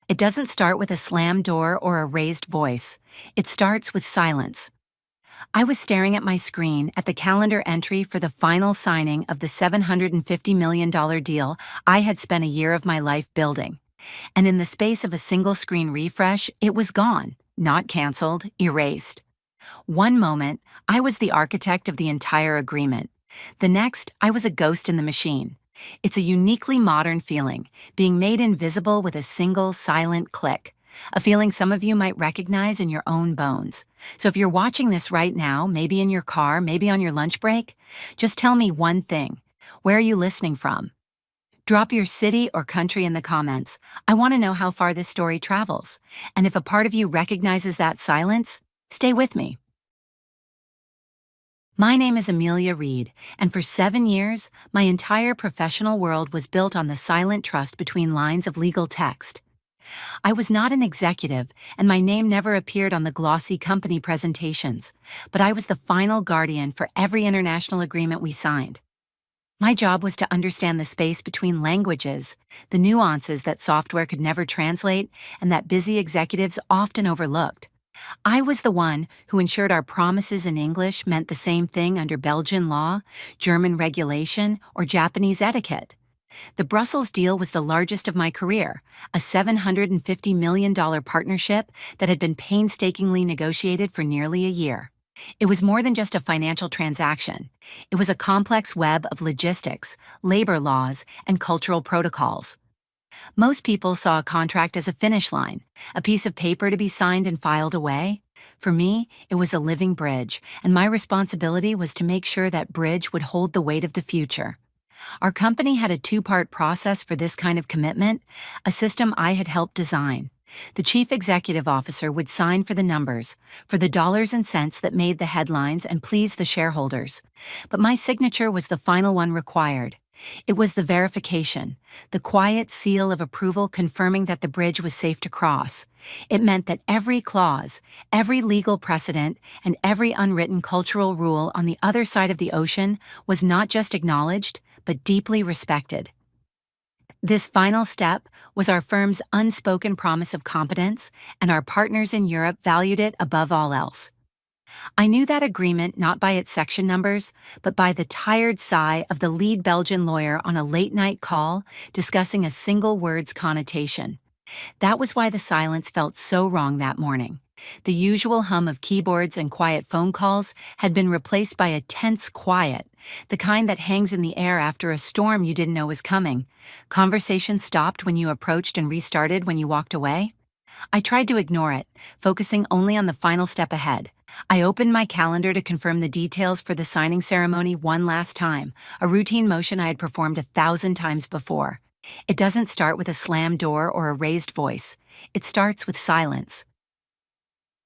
It doesn't start with a slammed door or a raised voice. It starts with silence. I was staring at my screen at the calendar entry for the final signing of the $750 million deal I had spent a year of my life building. And in the space of a single screen refresh, it was gone, not canceled, erased. One moment, I was the architect of the entire agreement. The next, I was a ghost in the machine. It's a uniquely modern feeling, being made invisible with a single silent click. A feeling some of you might recognize in your own bones. So if you're watching this right now, maybe in your car, maybe on your lunch break, just tell me one thing. Where are you listening from? Drop your city or country in the comments. I want to know how far this story travels. And if a part of you recognizes that silence, stay with me. My name is Amelia Reed, and for 7 years, my entire professional world was built on the silent trust between lines of legal text. I was not an executive, and my name never appeared on the glossy company presentations, but I was the final guardian for every international agreement we signed. My job was to understand the space between languages, the nuances that software could never translate and that busy executives often overlooked. I was the one who ensured our promises in English meant the same thing under Belgian law, German regulation, or Japanese etiquette. The Brussels deal was the largest of my career, a $750 million partnership that had been painstakingly negotiated for nearly a year. It was more than just a financial transaction. It was a complex web of logistics, labor laws, and cultural protocols. Most people saw a contract as a finish line, a piece of paper to be signed and filed away. For me, it was a living bridge, and my responsibility was to make sure that bridge would hold the weight of the future. Our company had a two-part process for this kind of commitment, a system I had helped design. The chief executive officer would sign for the numbers, for the dollars and cents that made the headlines and pleased the shareholders. But my signature was the final one required. It was the verification, the quiet seal of approval confirming that the bridge was safe to cross. It meant that every clause, every legal precedent, and every unwritten cultural rule on the other side of the ocean was not just acknowledged, but deeply respected. This final step was our firm's unspoken promise of competence, and our partners in Europe valued it above all else. I knew that agreement not by its section numbers, but by the tired sigh of the lead Belgian lawyer on a late-night call discussing a single word's connotation. That was why the silence felt so wrong that morning. The usual hum of keyboards and quiet phone calls had been replaced by a tense quiet, the kind that hangs in the air after a storm you didn't know was coming. Conversation stopped when you approached and restarted when you walked away. I tried to ignore it, focusing only on the final step ahead. I opened my calendar to confirm the details for the signing ceremony one last time, a routine motion I had performed 1,000 times before. It doesn't start with a slammed door or a raised voice. It starts with silence.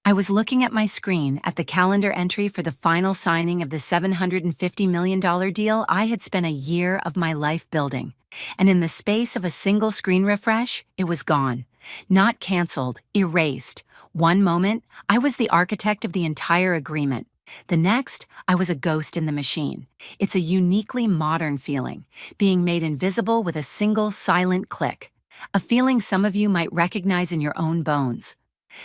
I was looking at my screen at the calendar entry for the final signing of the $750 million deal I had spent a year of my life building. And in the space of a single screen refresh, it was gone. Not canceled, erased. One moment, I was the architect of the entire agreement. The next, I was a ghost in the machine. It's a uniquely modern feeling, being made invisible with a single silent click. A feeling some of you might recognize in your own bones.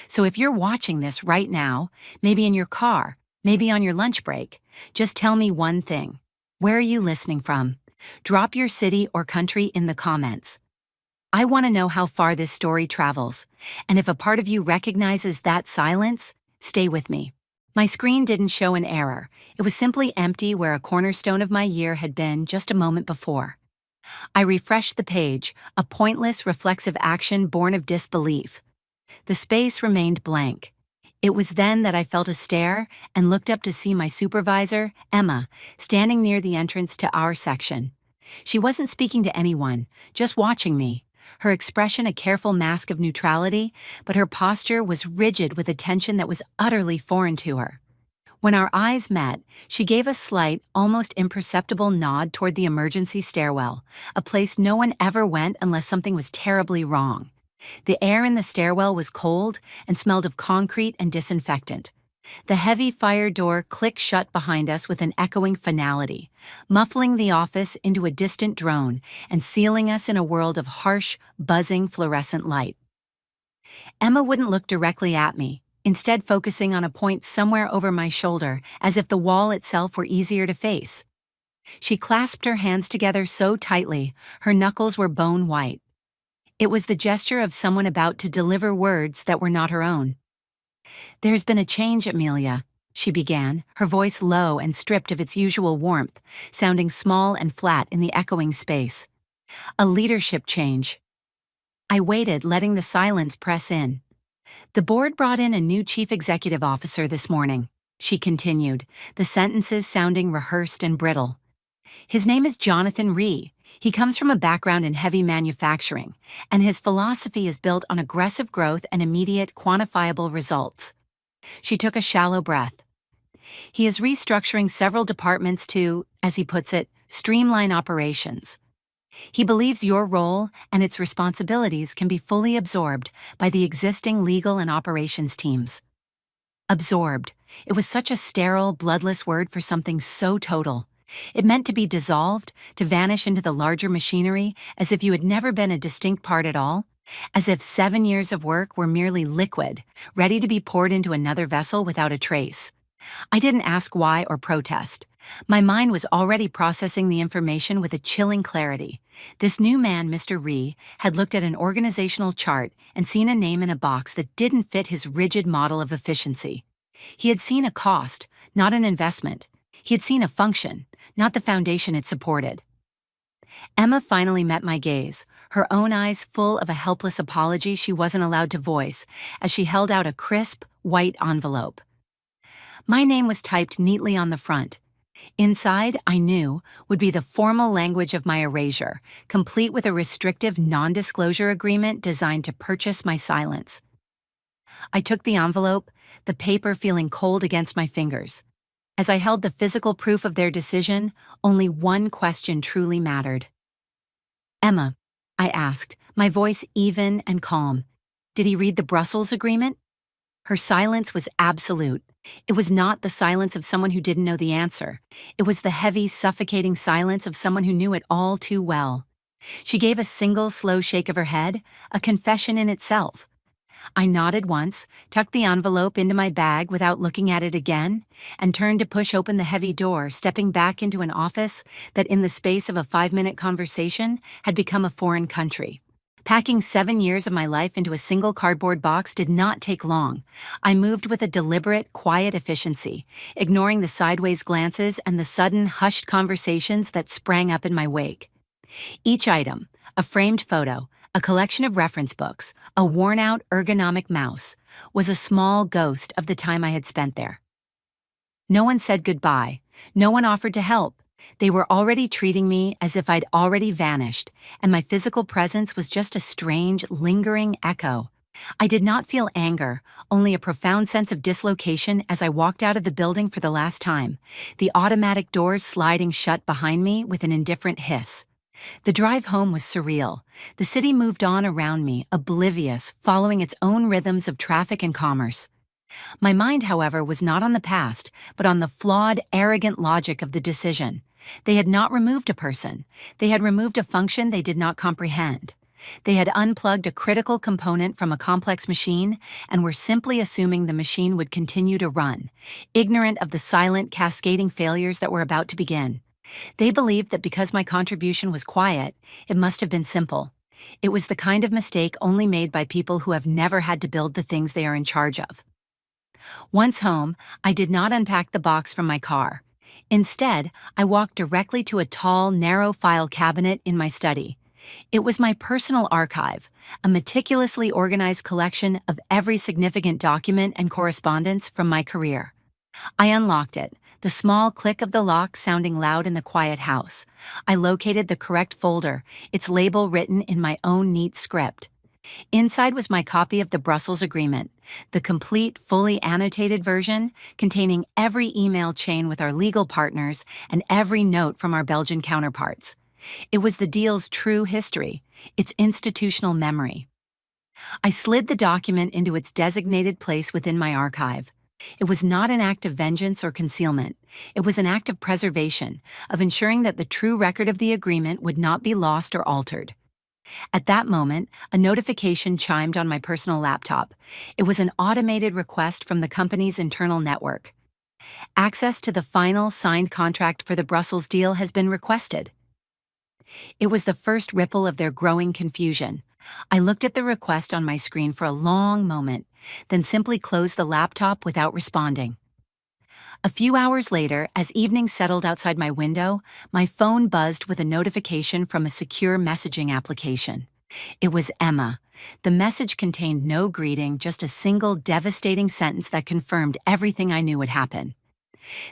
So if you're watching this right now, maybe in your car, maybe on your lunch break, just tell me one thing. Where are you listening from? Drop your city or country in the comments. I want to know how far this story travels, and if a part of you recognizes that silence, stay with me. My screen didn't show an error. It was simply empty where a cornerstone of my year had been just a moment before. I refreshed the page, a pointless, reflexive action born of disbelief. The space remained blank. It was then that I felt a stare and looked up to see my supervisor, Emma, standing near the entrance to our section. She wasn't speaking to anyone, just watching me. Her expression a careful mask of neutrality, but her posture was rigid with a tension that was utterly foreign to her. When our eyes met, she gave a slight, almost imperceptible nod toward the emergency stairwell, a place no one ever went unless something was terribly wrong. The air in the stairwell was cold and smelled of concrete and disinfectant. The heavy fire door clicked shut behind us with an echoing finality, muffling the office into a distant drone and sealing us in a world of harsh, buzzing fluorescent light. Emma wouldn't look directly at me, instead focusing on a point somewhere over my shoulder, as if the wall itself were easier to face. She clasped her hands together so tightly, her knuckles were bone white. It was the gesture of someone about to deliver words that were not her own. "There's been a change, Amelia," she began, her voice low and stripped of its usual warmth, sounding small and flat in the echoing space. "A leadership change." I waited, letting the silence press in. "The board brought in a new chief executive officer this morning," she continued, the sentences sounding rehearsed and brittle. "His name is Jonathan Rhee. He comes from a background in heavy manufacturing, and his philosophy is built on aggressive growth and immediate, quantifiable results." She took a shallow breath. "He is restructuring several departments to, as he puts it, streamline operations. He believes your role and its responsibilities can be fully absorbed by the existing legal and operations teams." Absorbed. It was such a sterile, bloodless word for something so total. It meant to be dissolved, to vanish into the larger machinery, as if you had never been a distinct part at all, as if 7 years of work were merely liquid, ready to be poured into another vessel without a trace. I didn't ask why or protest. My mind was already processing the information with a chilling clarity. This new man, Mr. Rhee, had looked at an organizational chart and seen a name in a box that didn't fit his rigid model of efficiency. He had seen a cost, not an investment. He had seen a function, not the foundation it supported. Emma finally met my gaze, her own eyes full of a helpless apology she wasn't allowed to voice, as she held out a crisp, white envelope. My name was typed neatly on the front. Inside, I knew, would be the formal language of my erasure, complete with a restrictive non-disclosure agreement designed to purchase my silence. I took the envelope, the paper feeling cold against my fingers. As I held the physical proof of their decision, only one question truly mattered. "Emma," I asked, my voice even and calm, "did he read the Brussels agreement?" Her silence was absolute. It was not the silence of someone who didn't know the answer. It was the heavy, suffocating silence of someone who knew it all too well. She gave a single, slow shake of her head, a confession in itself. I nodded once, tucked the envelope into my bag without looking at it again, and turned to push open the heavy door, stepping back into an office that, in the space of a 5-minute conversation, had become a foreign country. Packing 7 years of my life into a single cardboard box did not take long. I moved with a deliberate, quiet efficiency, ignoring the sideways glances and the sudden, hushed conversations that sprang up in my wake. Each item, a framed photo, a collection of reference books, a worn-out ergonomic mouse, was a small ghost of the time I had spent there. No one said goodbye. No one offered to help. They were already treating me as if I'd already vanished, and my physical presence was just a strange, lingering echo. I did not feel anger, only a profound sense of dislocation as I walked out of the building for the last time, the automatic doors sliding shut behind me with an indifferent hiss. The drive home was surreal. The city moved on around me, oblivious, following its own rhythms of traffic and commerce. My mind, however, was not on the past, but on the flawed, arrogant logic of the decision. They had not removed a person. They had removed a function they did not comprehend. They had unplugged a critical component from a complex machine and were simply assuming the machine would continue to run, ignorant of the silent, cascading failures that were about to begin. They believed that because my contribution was quiet, it must have been simple. It was the kind of mistake only made by people who have never had to build the things they are in charge of. Once home, I did not unpack the box from my car. Instead, I walked directly to a tall, narrow file cabinet in my study. It was my personal archive, a meticulously organized collection of every significant document and correspondence from my career. I unlocked it, the small click of the lock sounding loud in the quiet house. I located the correct folder, its label written in my own neat script. Inside was my copy of the Brussels Agreement, the complete, fully annotated version containing every email chain with our legal partners and every note from our Belgian counterparts. It was the deal's true history, its institutional memory. I slid the document into its designated place within my archive. It was not an act of vengeance or concealment. It was an act of preservation, of ensuring that the true record of the agreement would not be lost or altered. At that moment, a notification chimed on my personal laptop. It was an automated request from the company's internal network. Access to the final signed contract for the Brussels deal has been requested. It was the first ripple of their growing confusion. I looked at the request on my screen for a long moment, then simply closed the laptop without responding. A few hours later, as evening settled outside my window, my phone buzzed with a notification from a secure messaging application. It was Emma. The message contained no greeting, just a single devastating sentence that confirmed everything I knew would happen.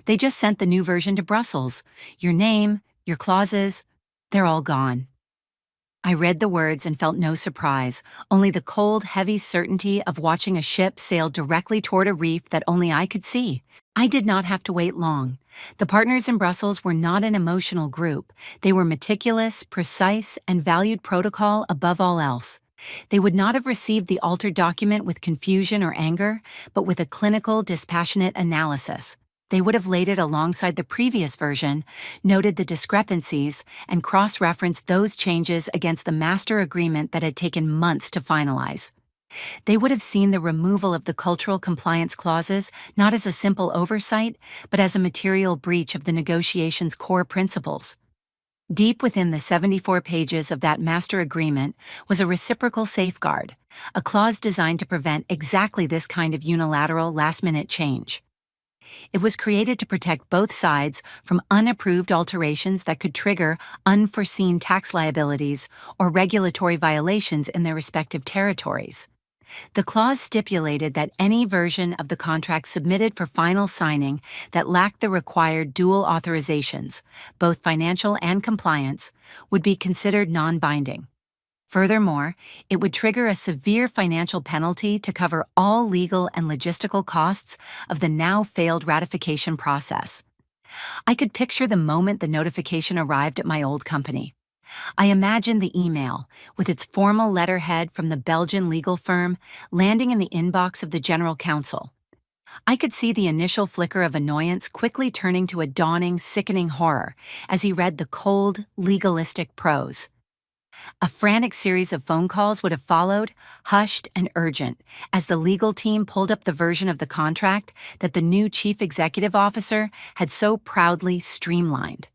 They just sent the new version to Brussels. Your name, your clauses, they're all gone. I read the words and felt no surprise, only the cold, heavy certainty of watching a ship sail directly toward a reef that only I could see. I did not have to wait long. The partners in Brussels were not an emotional group. They were meticulous, precise, and valued protocol above all else. They would not have received the altered document with confusion or anger, but with a clinical, dispassionate analysis. They would have laid it alongside the previous version, noted the discrepancies, and cross-referenced those changes against the master agreement that had taken months to finalize. They would have seen the removal of the cultural compliance clauses not as a simple oversight, but as a material breach of the negotiation's core principles. Deep within the 74 pages of that master agreement was a reciprocal safeguard, a clause designed to prevent exactly this kind of unilateral last-minute change. It was created to protect both sides from unapproved alterations that could trigger unforeseen tax liabilities or regulatory violations in their respective territories. The clause stipulated that any version of the contract submitted for final signing that lacked the required dual authorizations, both financial and compliance, would be considered non-binding. Furthermore, it would trigger a severe financial penalty to cover all legal and logistical costs of the now failed ratification process. I could picture the moment the notification arrived at my old company. I imagined the email, with its formal letterhead from the Belgian legal firm, landing in the inbox of the General Counsel. I could see the initial flicker of annoyance quickly turning to a dawning, sickening horror as he read the cold, legalistic prose. A frantic series of phone calls would have followed, hushed and urgent, as the legal team pulled up the version of the contract that the new chief executive officer had so proudly streamlined.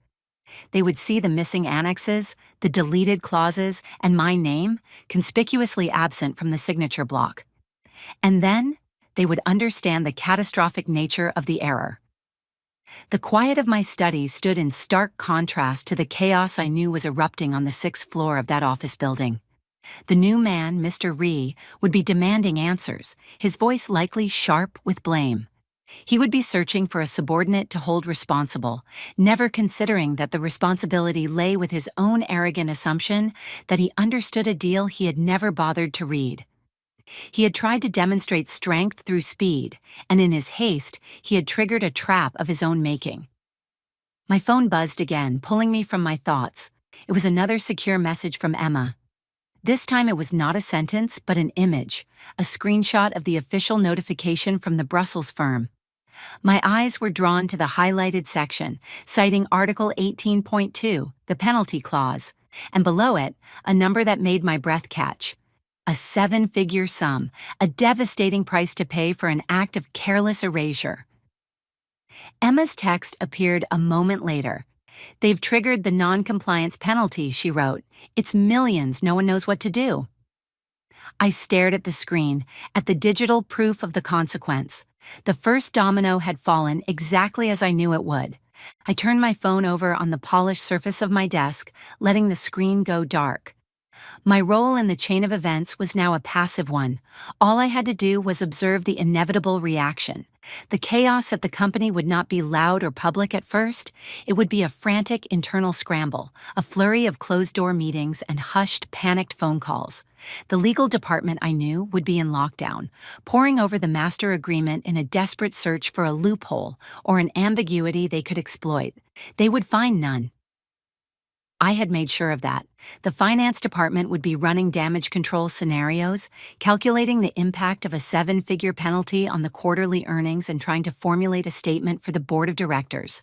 They would see the missing annexes, the deleted clauses, and my name conspicuously absent from the signature block. And then they would understand the catastrophic nature of the error. The quiet of my study stood in stark contrast to the chaos I knew was erupting on the 6th floor of that office building. The new man, Mr. Ree, would be demanding answers, his voice likely sharp with blame. He would be searching for a subordinate to hold responsible, never considering that the responsibility lay with his own arrogant assumption that he understood a deal he had never bothered to read. He had tried to demonstrate strength through speed, and in his haste, he had triggered a trap of his own making. My phone buzzed again, pulling me from my thoughts. It was another secure message from Emma. This time it was not a sentence, but an image, a screenshot of the official notification from the Brussels firm. My eyes were drawn to the highlighted section, citing Article 18.2, the penalty clause, and below it, a number that made my breath catch. A 7-figure sum, a devastating price to pay for an act of careless erasure. Emma's text appeared a moment later. "They've triggered the non-compliance penalty," she wrote. "It's millions, no one knows what to do." I stared at the screen, at the digital proof of the consequence. The first domino had fallen exactly as I knew it would. I turned my phone over on the polished surface of my desk, letting the screen go dark. My role in the chain of events was now a passive one. All I had to do was observe the inevitable reaction. The chaos at the company would not be loud or public at first. It would be a frantic internal scramble, a flurry of closed-door meetings and hushed, panicked phone calls. The legal department, I knew, would be in lockdown, poring over the master agreement in a desperate search for a loophole or an ambiguity they could exploit. They would find none. I had made sure of that. The finance department would be running damage control scenarios, calculating the impact of a seven-figure penalty on the quarterly earnings and trying to formulate a statement for the board of directors.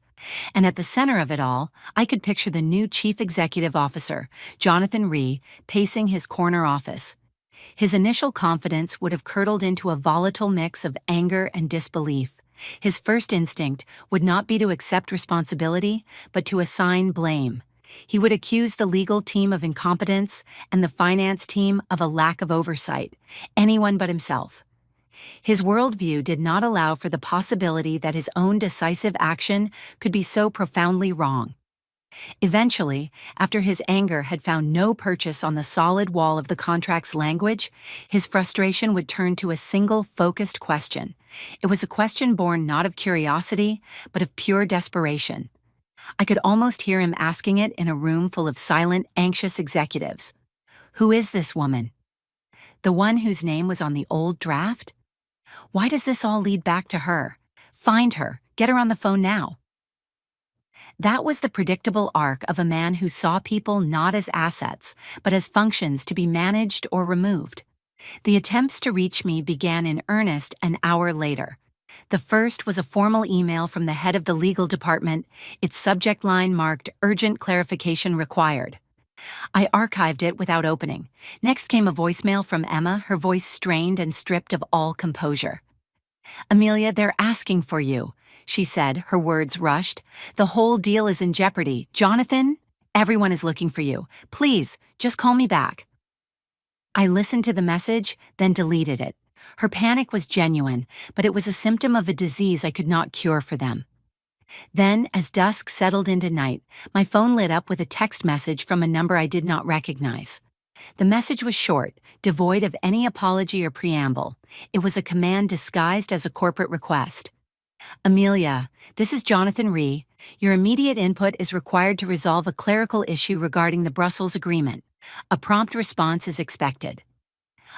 And at the center of it all, I could picture the new chief executive officer, Jonathan Rhee, pacing his corner office. His initial confidence would have curdled into a volatile mix of anger and disbelief. His first instinct would not be to accept responsibility, but to assign blame. He would accuse the legal team of incompetence and the finance team of a lack of oversight, anyone but himself. His worldview did not allow for the possibility that his own decisive action could be so profoundly wrong. Eventually, after his anger had found no purchase on the solid wall of the contract's language, his frustration would turn to a single focused question. It was a question born not of curiosity, but of pure desperation. I could almost hear him asking it in a room full of silent, anxious executives. Who is this woman? The one whose name was on the old draft? Why does this all lead back to her? Find her. Get her on the phone now. That was the predictable arc of a man who saw people not as assets, but as functions to be managed or removed. The attempts to reach me began in earnest an hour later. The first was a formal email from the head of the legal department, its subject line marked "Urgent Clarification Required." I archived it without opening. Next came a voicemail from Emma, her voice strained and stripped of all composure. "Amelia, they're asking for you," she said, her words rushed. "The whole deal is in jeopardy. Jonathan, everyone is looking for you. Please, just call me back." I listened to the message, then deleted it. Her panic was genuine, but it was a symptom of a disease I could not cure for them. Then, as dusk settled into night, my phone lit up with a text message from a number I did not recognize. The message was short, devoid of any apology or preamble. It was a command disguised as a corporate request. "Amelia, this is Jonathan Rhee. Your immediate input is required to resolve a clerical issue regarding the Brussels Agreement. A prompt response is expected."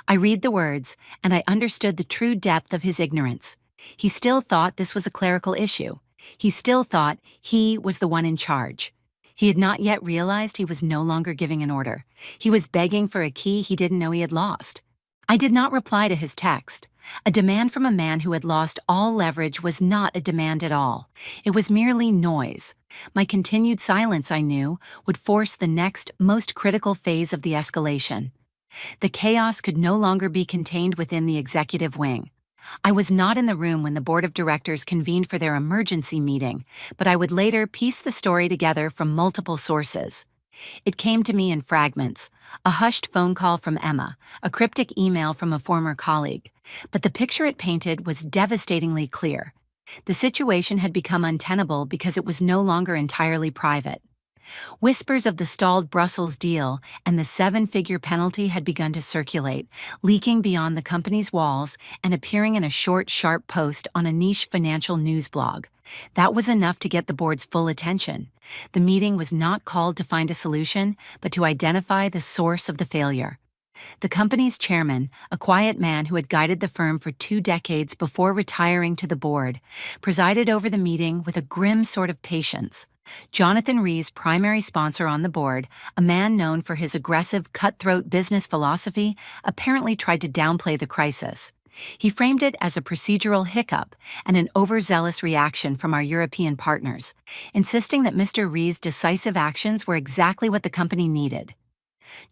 I read the words, and I understood the true depth of his ignorance. He still thought this was a clerical issue. He still thought he was the one in charge. He had not yet realized he was no longer giving an order. He was begging for a key he didn't know he had lost. I did not reply to his text. A demand from a man who had lost all leverage was not a demand at all. It was merely noise. My continued silence, I knew, would force the next, most critical phase of the escalation. The chaos could no longer be contained within the executive wing. I was not in the room when the board of directors convened for their emergency meeting, but I would later piece the story together from multiple sources. It came to me in fragments: a hushed phone call from Emma, a cryptic email from a former colleague. But the picture it painted was devastatingly clear. The situation had become untenable because it was no longer entirely private. Whispers of the stalled Brussels deal and the seven-figure penalty had begun to circulate, leaking beyond the company's walls and appearing in a short, sharp post on a niche financial news blog. That was enough to get the board's full attention. The meeting was not called to find a solution, but to identify the source of the failure. The company's chairman, a quiet man who had guided the firm for 2 decades before retiring to the board, presided over the meeting with a grim sort of patience. Jonathan Rhee's primary sponsor on the board, a man known for his aggressive, cutthroat business philosophy, apparently tried to downplay the crisis. He framed it as a procedural hiccup and an overzealous reaction from our European partners, insisting that Mr. Rhee's decisive actions were exactly what the company needed.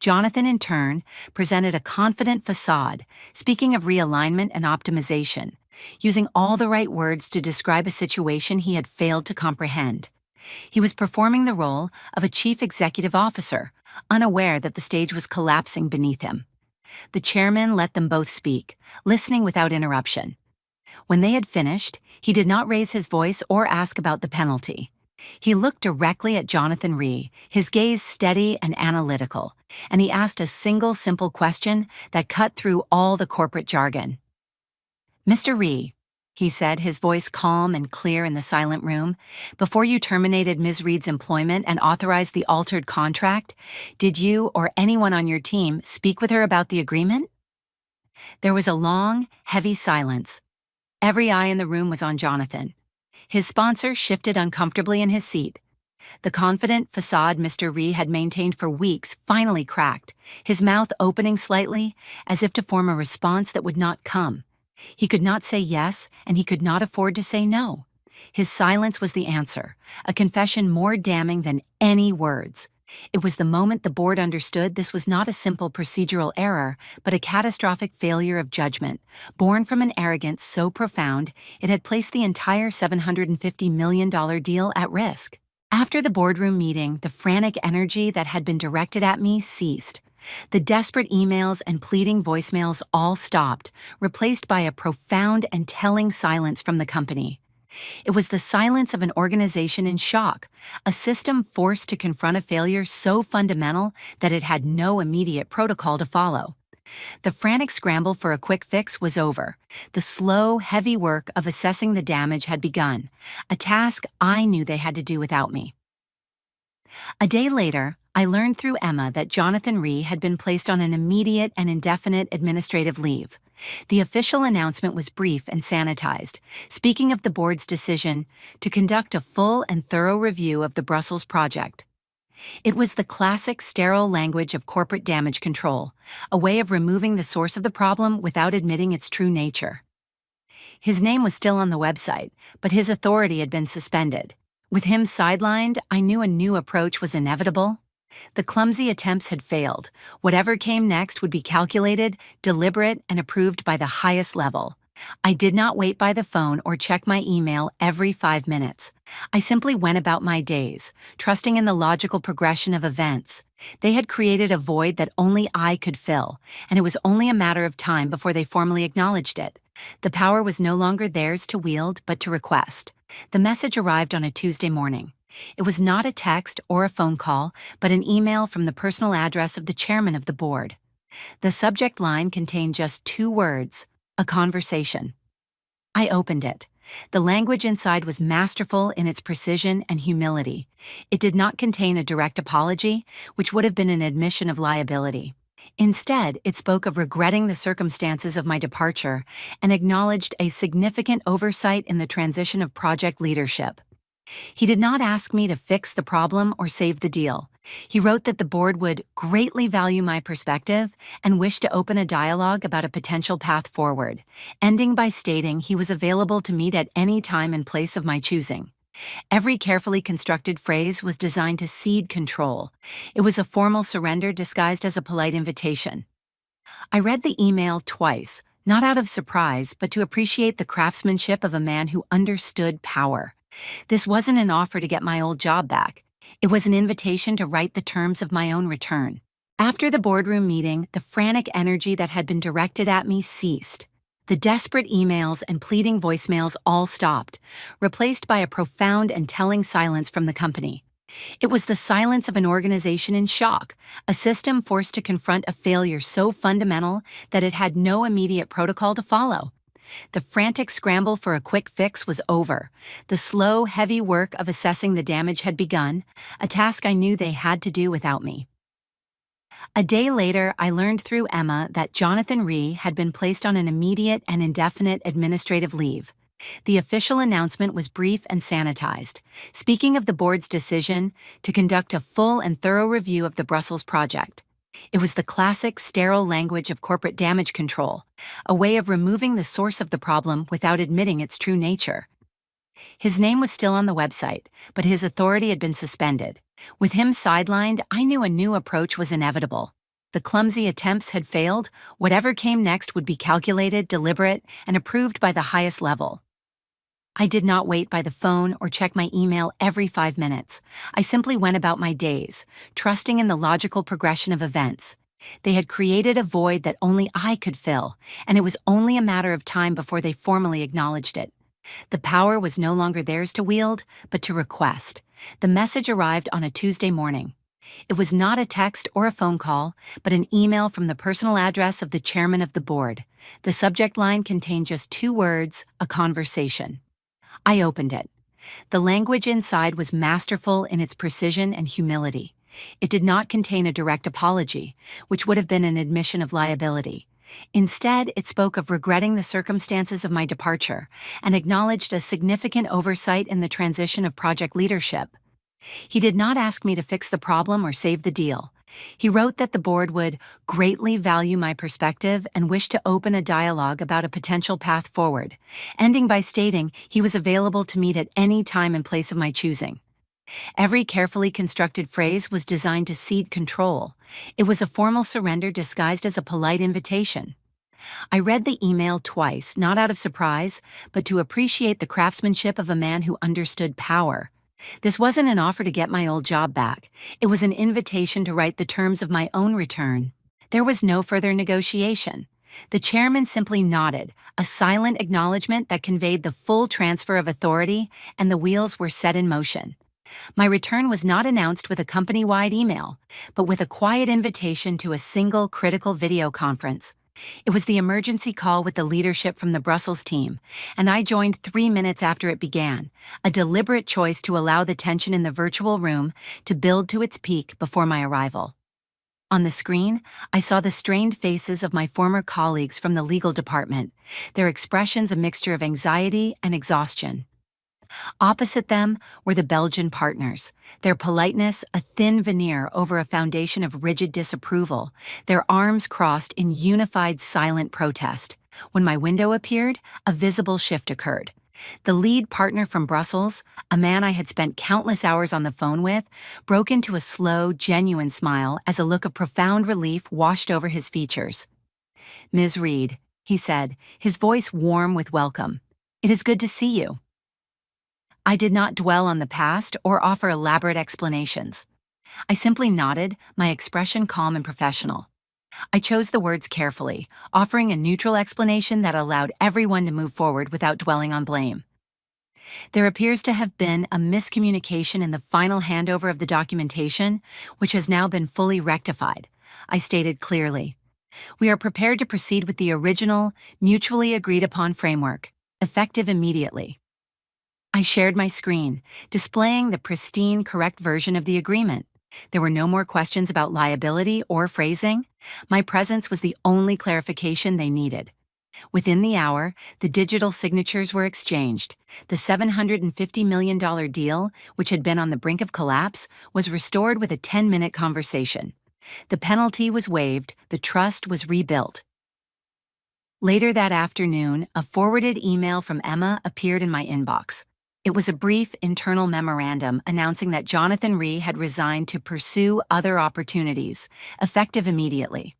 Jonathan, in turn, presented a confident facade, speaking of realignment and optimization, using all the right words to describe a situation he had failed to comprehend. He was performing the role of a chief executive officer, unaware that the stage was collapsing beneath him. The chairman let them both speak, listening without interruption. When they had finished, he did not raise his voice or ask about the penalty. He looked directly at Jonathan Rhee, his gaze steady and analytical, and he asked a single simple question that cut through all the corporate jargon. "Mr. Rhee," he said, his voice calm and clear in the silent room, "before you terminated Ms. Reed's employment and authorized the altered contract, did you or anyone on your team speak with her about the agreement?" There was a long, heavy silence. Every eye in the room was on Jonathan. His sponsor shifted uncomfortably in his seat. The confident facade Mr. Ree had maintained for weeks finally cracked, his mouth opening slightly, as if to form a response that would not come. He could not say yes, and he could not afford to say no. His silence was the answer, a confession more damning than any words. It was the moment the board understood this was not a simple procedural error, but a catastrophic failure of judgment, born from an arrogance so profound it had placed the entire $750 million deal at risk. After the boardroom meeting, the frantic energy that had been directed at me ceased. The desperate emails and pleading voicemails all stopped, replaced by a profound and telling silence from the company. It was the silence of an organization in shock, a system forced to confront a failure so fundamental that it had no immediate protocol to follow. The frantic scramble for a quick fix was over. The slow, heavy work of assessing the damage had begun, a task I knew they had to do without me. A day later, I learned through Emma that Jonathan Ree had been placed on an immediate and indefinite administrative leave. The official announcement was brief and sanitized, speaking of the board's decision to conduct a full and thorough review of the Brussels project. It was the classic sterile language of corporate damage control, a way of removing the source of the problem without admitting its true nature. His name was still on the website, but his authority had been suspended. With him sidelined, I knew a new approach was inevitable. The clumsy attempts had failed. Whatever came next would be calculated, deliberate, and approved by the highest level. I did not wait by the phone or check my email every 5 minutes. I simply went about my days, trusting in the logical progression of events. They had created a void that only I could fill, and it was only a matter of time before they formally acknowledged it. The power was no longer theirs to wield, but to request. The message arrived on a Tuesday morning. It was not a text or a phone call, but an email from the personal address of the chairman of the board. The subject line contained just 2 words: a conversation. I opened it. The language inside was masterful in its precision and humility. It did not contain a direct apology, which would have been an admission of liability. Instead, it spoke of regretting the circumstances of my departure and acknowledged a significant oversight in the transition of project leadership. He did not ask me to fix the problem or save the deal. He wrote that the board would greatly value my perspective and wish to open a dialogue about a potential path forward, ending by stating he was available to meet at any time and place of my choosing. Every carefully constructed phrase was designed to cede control. It was a formal surrender disguised as a polite invitation. I read the email twice, not out of surprise, but to appreciate the craftsmanship of a man who understood power. This wasn't an offer to get my old job back. It was an invitation to write the terms of my own return. After the boardroom meeting, the frantic energy that had been directed at me ceased. The desperate emails and pleading voicemails all stopped, replaced by a profound and telling silence from the company. It was the silence of an organization in shock, a system forced to confront a failure so fundamental that it had no immediate protocol to follow. The frantic scramble for a quick fix was over. The slow, heavy work of assessing the damage had begun, a task I knew they had to do without me. A day later, I learned through Emma that Jonathan Ree had been placed on an immediate and indefinite administrative leave. The official announcement was brief and sanitized, speaking of the board's decision to conduct a full and thorough review of the Brussels project. It was the classic sterile language of corporate damage control, a way of removing the source of the problem without admitting its true nature. His name was still on the website, but his authority had been suspended. With him sidelined, I knew a new approach was inevitable. The clumsy attempts had failed. Whatever came next would be calculated, deliberate, and approved by the highest level. I did not wait by the phone or check my email every 5 minutes. I simply went about my days, trusting in the logical progression of events. They had created a void that only I could fill, and it was only a matter of time before they formally acknowledged it. The power was no longer theirs to wield, but to request. The message arrived on a Tuesday morning. It was not a text or a phone call, but an email from the personal address of the chairman of the board. The subject line contained just 2 words: a conversation. I opened it. The language inside was masterful in its precision and humility. It did not contain a direct apology, which would have been an admission of liability. Instead, it spoke of regretting the circumstances of my departure and acknowledged a significant oversight in the transition of project leadership. He did not ask me to fix the problem or save the deal. He wrote that the board would greatly value my perspective and wish to open a dialogue about a potential path forward, ending by stating he was available to meet at any time and place of my choosing. Every carefully constructed phrase was designed to cede control. It was a formal surrender disguised as a polite invitation. I read the email twice, not out of surprise, but to appreciate the craftsmanship of a man who understood power. This wasn't an offer to get my old job back. It was an invitation to write the terms of my own return. There was no further negotiation. The chairman simply nodded, a silent acknowledgement that conveyed the full transfer of authority, and the wheels were set in motion. My return was not announced with a company-wide email, but with a quiet invitation to a single critical video conference. It was the emergency call with the leadership from the Brussels team, and I joined 3 minutes after it began, a deliberate choice to allow the tension in the virtual room to build to its peak before my arrival. On the screen, I saw the strained faces of my former colleagues from the legal department, their expressions a mixture of anxiety and exhaustion. Opposite them were the Belgian partners, their politeness a thin veneer over a foundation of rigid disapproval, their arms crossed in unified silent protest. When my window appeared, a visible shift occurred. The lead partner from Brussels, a man I had spent countless hours on the phone with, broke into a slow, genuine smile as a look of profound relief washed over his features. "Ms. Reed," he said, his voice warm with welcome. "It is good to see you." I did not dwell on the past or offer elaborate explanations. I simply nodded, my expression calm and professional. I chose the words carefully, offering a neutral explanation that allowed everyone to move forward without dwelling on blame. "There appears to have been a miscommunication in the final handover of the documentation, which has now been fully rectified," I stated clearly. "We are prepared to proceed with the original, mutually agreed-upon framework, effective immediately." I shared my screen, displaying the pristine, correct version of the agreement. There were no more questions about liability or phrasing. My presence was the only clarification they needed. Within the hour, the digital signatures were exchanged. The $750 million deal, which had been on the brink of collapse, was restored with a 10-minute conversation. The penalty was waived, the trust was rebuilt. Later that afternoon, a forwarded email from Emma appeared in my inbox. It was a brief internal memorandum announcing that Jonathan Rhee had resigned to pursue other opportunities, effective immediately.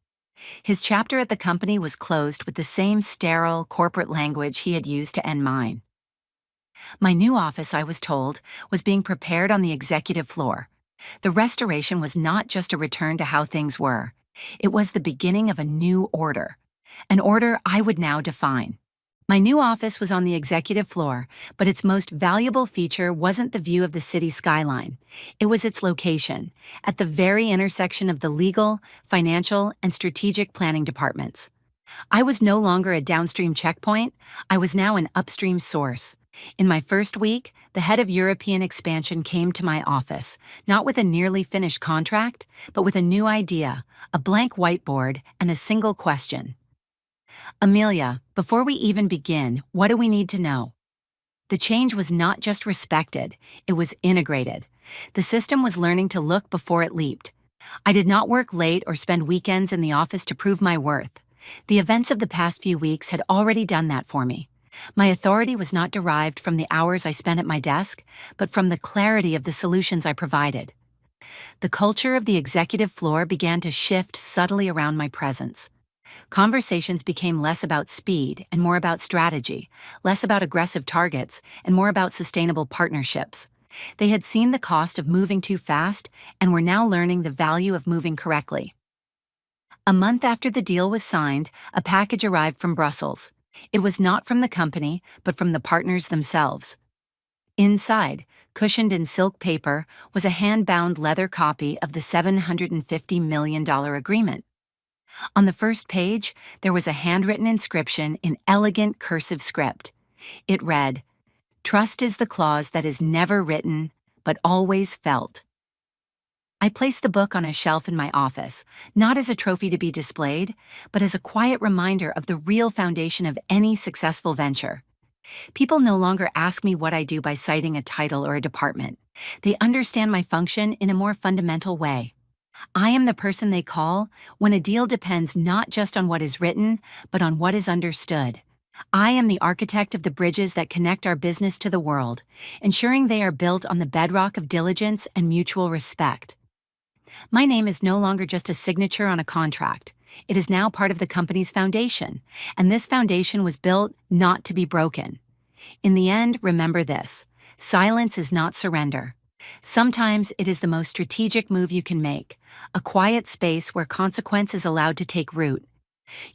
His chapter at the company was closed with the same sterile, corporate language he had used to end mine. My new office, I was told, was being prepared on the executive floor. The restoration was not just a return to how things were. It was the beginning of a new order, an order I would now define. My new office was on the executive floor, but its most valuable feature wasn't the view of the city skyline. It was its location, at the very intersection of the legal, financial, and strategic planning departments. I was no longer a downstream checkpoint, I was now an upstream source. In my first week, the head of European expansion came to my office, not with a nearly finished contract, but with a new idea, a blank whiteboard, and a single question. "Amelia, before we even begin, what do we need to know?" The change was not just respected, it was integrated. The system was learning to look before it leaped. I did not work late or spend weekends in the office to prove my worth. The events of the past few weeks had already done that for me. My authority was not derived from the hours I spent at my desk, but from the clarity of the solutions I provided. The culture of the executive floor began to shift subtly around my presence. Conversations became less about speed and more about strategy, less about aggressive targets and more about sustainable partnerships. They had seen the cost of moving too fast and were now learning the value of moving correctly. A month after the deal was signed, a package arrived from Brussels. It was not from the company, but from the partners themselves. Inside, cushioned in silk paper, was a hand-bound leather copy of the $750 million agreement. On the first page, there was a handwritten inscription in elegant cursive script. It read, "Trust is the clause that is never written, but always felt." I placed the book on a shelf in my office, not as a trophy to be displayed, but as a quiet reminder of the real foundation of any successful venture. People no longer ask me what I do by citing a title or a department. They understand my function in a more fundamental way. I am the person they call when a deal depends not just on what is written, but on what is understood. I am the architect of the bridges that connect our business to the world, ensuring they are built on the bedrock of diligence and mutual respect. My name is no longer just a signature on a contract. It is now part of the company's foundation, and this foundation was built not to be broken. In the end, remember this: silence is not surrender. Sometimes it is the most strategic move you can make, a quiet space where consequence is allowed to take root.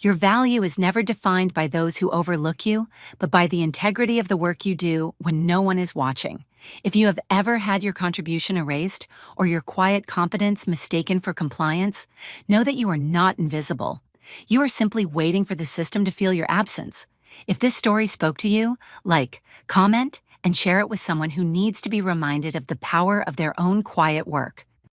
Your value is never defined by those who overlook you, but by the integrity of the work you do when no one is watching. If you have ever had your contribution erased or your quiet competence mistaken for compliance, know that you are not invisible. You are simply waiting for the system to feel your absence. If this story spoke to you, like, comment, and share it with someone who needs to be reminded of the power of their own quiet work.